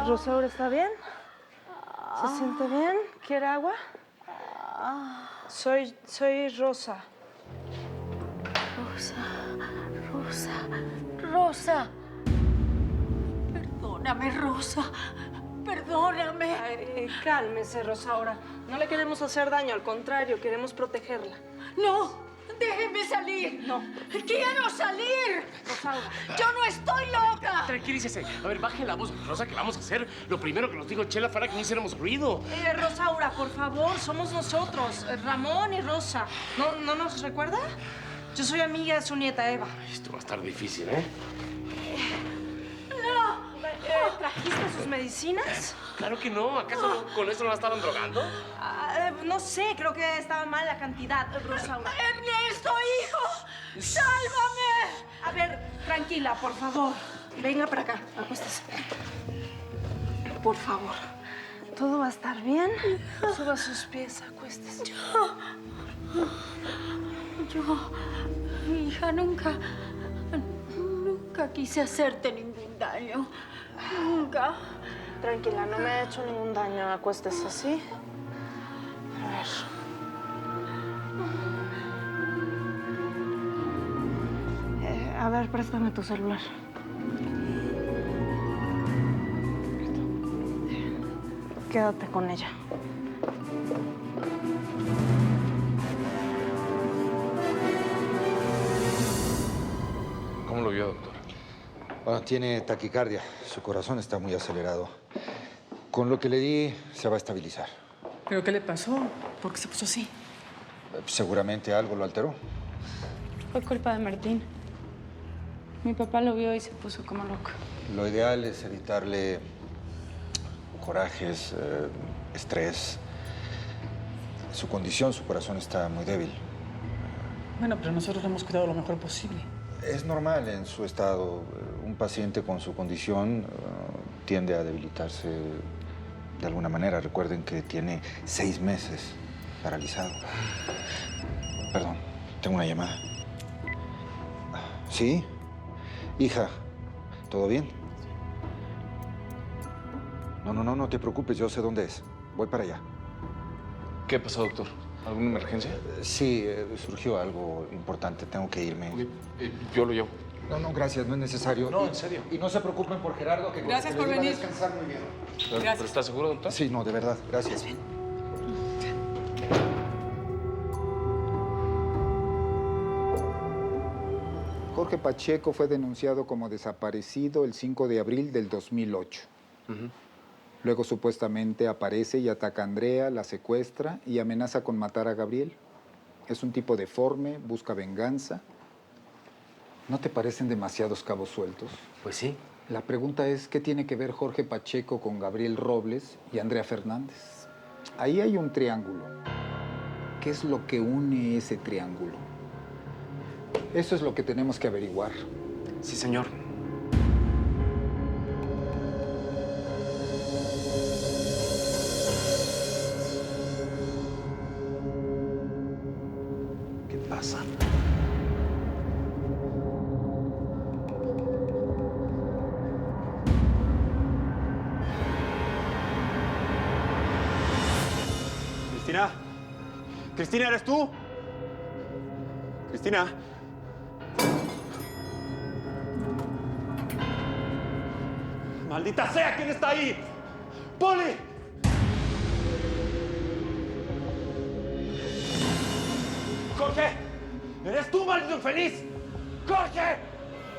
¿Rosaura está bien? ¿Se siente bien? ¿Quiere agua? Soy Rosa. Rosa. Perdóname, Rosa. Perdóname. Ay, cálmese, Rosaura. No le queremos hacer daño, al contrario, queremos protegerla. No, déjeme salir. No. ¡Quiero salir! Rosaura. ¡Yo no estoy loca! Tranquilícese. A ver, baje la voz, Rosa, que vamos a hacer. Lo primero que nos dijo Chela fuera que no hiciéramos ruido. Rosaura, por favor, somos nosotros, Ramón y Rosa. ¿No nos recuerda? Yo soy amiga de su nieta, Eva. Esto va a estar difícil, ¿eh? ¡No! ¿Trajiste sus medicinas? Claro que no. ¿Acaso con eso no la estaban drogando? No sé, creo que estaba mal la cantidad, Rosaura. ¡Ernesto, hijo! ¡Sálvame! A ver, tranquila, por favor. Venga para acá, acuéstese. Por favor. ¿Todo va a estar bien? Suba sus pies, acuéstese. Yo, hija, nunca quise hacerte ningún daño. Nunca. Tranquila, no me ha hecho ningún daño. Acuéstese, ¿sí? A ver, préstame tu celular. Quédate con ella. ¿Cómo lo vio, doctor? Bueno, tiene taquicardia. Su corazón está muy acelerado. Con lo que le di, se va a estabilizar. ¿Pero qué le pasó? ¿Por qué se puso así? Seguramente algo lo alteró. Fue culpa de Martín. Mi papá lo vio y se puso como loco. Lo ideal es evitarle corajes, estrés. Su condición, su corazón está muy débil. Bueno, pero nosotros lo hemos cuidado lo mejor posible. Es normal en su estado. Un paciente con su condición tiende a debilitarse de alguna manera. Recuerden que tiene 6 meses paralizado. Perdón, tengo una llamada. ¿Sí? Hija, ¿todo bien? No te preocupes, yo sé dónde es. Voy para allá. ¿Qué pasó, doctor? ¿Alguna emergencia? Sí, surgió algo importante. Tengo que irme. Ok, yo lo llevo. No, gracias, no es necesario. No, en serio. Y no se preocupen por Gerardo, que Gracias que por le iba a venir. descansar muy bien. ¿Pero está seguro, doctor? Sí, no, de verdad, gracias. Jorge Pacheco fue denunciado como desaparecido el 5 de abril del 2008. Luego supuestamente aparece y ataca a Andrea, la secuestra y amenaza con matar a Gabriel. Es un tipo deforme, busca venganza. ¿No te parecen demasiados cabos sueltos? Pues sí. La pregunta es, ¿qué tiene que ver Jorge Pacheco con Gabriel Robles y Andrea Fernández? Ahí hay un triángulo. ¿Qué es lo que une ese triángulo? Eso es lo que tenemos que averiguar. Sí, señor. ¿Qué pasa? Cristina. Cristina, ¿eres tú? Cristina. ¡Maldita sea! ¿Quién está ahí? ¡Poli! ¡Jorge! ¿Eres tú, maldito infeliz? ¡Jorge!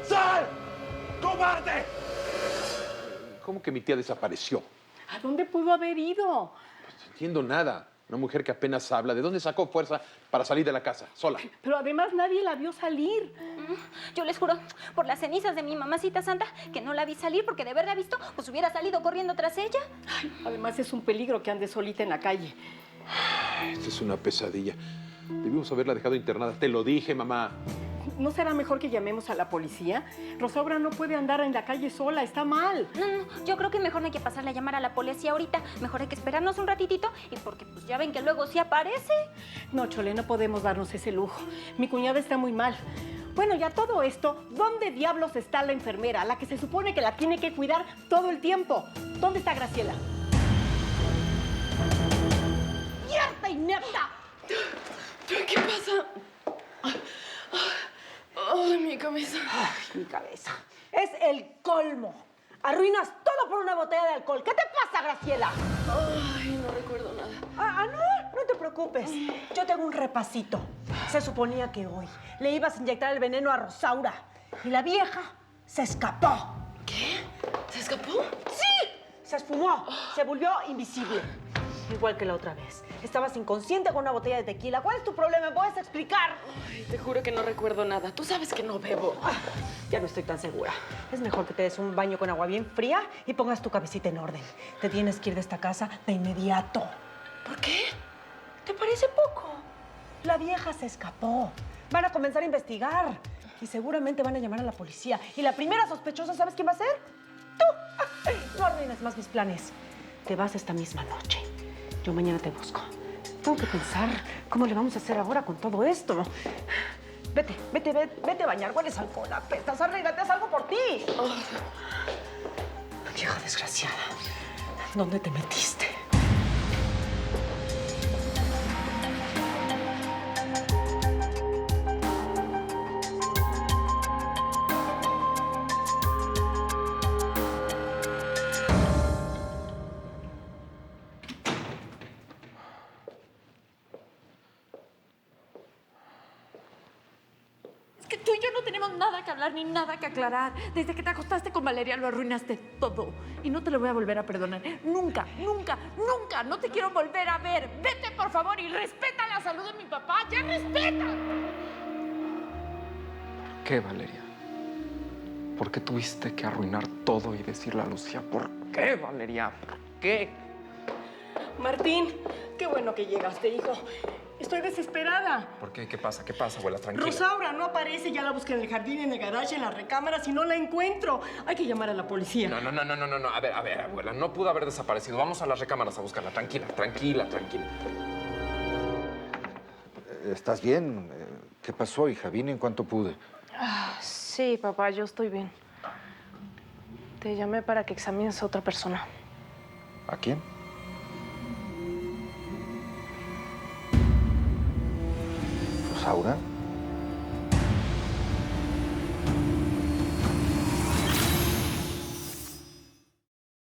¡Sal! ¡Cobarde! ¿Cómo que mi tía desapareció? ¿A dónde pudo haber ido? No entiendo nada. Una mujer que apenas habla. ¿De dónde sacó fuerza para salir de la casa, sola? Pero además nadie la vio salir. Yo les juro, por las cenizas de mi mamacita santa, que no la vi salir, porque de haberla visto, pues hubiera salido corriendo tras ella. Ay, además es un peligro que ande solita en la calle. Esta es una pesadilla. Debimos haberla dejado internada. Te lo dije, mamá. ¿No será mejor que llamemos a la policía? Rosaura no puede andar en la calle sola, está mal. No, yo creo que mejor no hay que pasarle a llamar a la policía ahorita. Mejor hay que esperarnos un ratitito, y porque pues ya ven que luego sí aparece. No, Chole, no podemos darnos ese lujo. Mi cuñada está muy mal. Bueno, ya todo esto, ¿dónde diablos está la enfermera, la que se supone que la tiene que cuidar todo el tiempo? ¿Dónde está Graciela? ¡Mierda inepta! ¿Qué pasa? Ay, mi cabeza. Ay, mi cabeza. Es el colmo. Arruinas todo por una botella de alcohol. ¿Qué te pasa, Graciela? Ay, no recuerdo nada. No te preocupes. Yo tengo un repasito. Se suponía que hoy le ibas a inyectar el veneno a Rosaura. Y la vieja se escapó. ¿Qué? ¿Se escapó? ¡Sí! Se esfumó. Se volvió invisible. Igual que la otra vez. Estabas inconsciente con una botella de tequila. ¿Cuál es tu problema? ¿Me puedes explicar? Ay, te juro que no recuerdo nada. Tú sabes que no bebo. Ya no estoy tan segura. Es mejor que te des un baño con agua bien fría y pongas tu cabecita en orden. Te tienes que ir de esta casa de inmediato. ¿Por qué? ¿Te parece poco? La vieja se escapó. Van a comenzar a investigar. Y seguramente van a llamar a la policía. Y la primera sospechosa, ¿sabes quién va a ser? ¡Tú! No arruines más mis planes. Te vas esta misma noche. Yo mañana te busco. Tengo que pensar cómo le vamos a hacer ahora con todo esto. Vete a bañar. Hueles a alcohol, apestas. Arréglate, haz algo por ti. Oh. Vieja desgraciada. ¿Dónde te metiste? Que tú y yo no tenemos nada que hablar ni nada que aclarar. Desde que te acostaste con Valeria lo arruinaste todo. Y no te lo voy a volver a perdonar. Nunca, nunca, nunca. No te quiero volver a ver. Vete, por favor, y respeta la salud de mi papá. ¡Ya respeta! ¿Por qué, Valeria? ¿Por qué tuviste que arruinar todo y decirle a Lucía? ¿Por qué, Valeria? ¿Por qué? Martín, qué bueno que llegaste, hijo. Estoy desesperada. ¿Por qué? ¿Qué pasa? ¿Qué pasa, abuela? Tranquila. Rosaura no aparece, ya la busqué en el jardín, en el garage, en las recámaras y no la encuentro. Hay que llamar a la policía. No. A ver, abuela, no pudo haber desaparecido. Vamos a las recámaras a buscarla. Tranquila. ¿Estás bien? ¿Qué pasó, hija? Vine en cuanto pude. Sí, papá, yo estoy bien. Te llamé para que examines a otra persona. ¿A quién? ¿Rosaura?